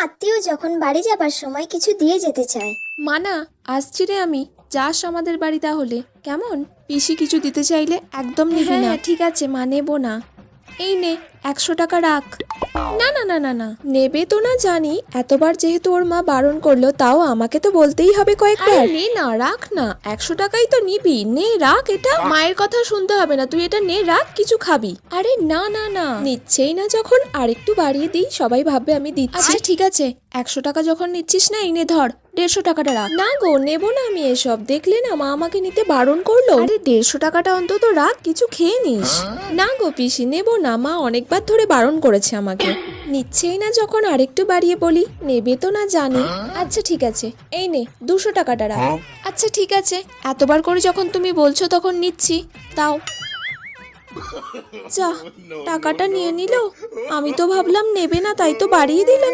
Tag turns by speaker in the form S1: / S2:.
S1: আত্মীয় যখন বাড়ি যাবার সময় কিছু দিয়ে যেতে চায়।
S2: মানা, আসছি রে আমি। যাস আমাদের বাড়ি তাহলে, কেমন? পিসি কিছু দিতে চাইলে একদম নিবি না। ঠিক আছে মা, নেবো না। এই নে, 100 টাকা রাখ। না না না না না, নেবে তো না জানি, এতবার যেহেতু ওর মা বারণ করলো, তাও আমাকে তো বলতেই হবে কয়েকবার। নে না, রাখ না, 100 টাকাই তো নিবি, নে রাখ। এটা মায়ের কথা শুনতে হবে না, তুই এটা নে রাখ, কিছু খাবি। আরে না না না, নিচ্ছেই না যখন আরেকটু বাড়িয়ে দিই, সবাই ভাববে আমি দিচ্ছি। আচ্ছা ঠিক আছে, 100 টাকা যখন নিচ্ছিস না, এই নে ধর, 150 টাকাটা রাখ। না গো, নেবো না আমি এসব, দেখলে না মা আমাকে নিতে বারণ করলো। আরে 150 টাকাটা অন্তত রাখ, কিছু খেয়ে নিস। না গো পিসি, নেবো না, মা অনেকবার ধরে বারণ করেছে আমাকে। নিচ্ছেই না যখন আরেকটু বাড়িয়ে বলি, নেবে তো না জানি। আচ্ছা ঠিক আছে, এই নে 200 টাকাটা রাখ। আচ্ছা ঠিক আছে, এতবার করে যখন তুমি বলছো তখন নিচ্ছি, তাও। যা, টাকাটা নিয়ে নিল। আমি তো ভাবলাম নেবে না, তাই তো বাড়িয়ে দিলাম।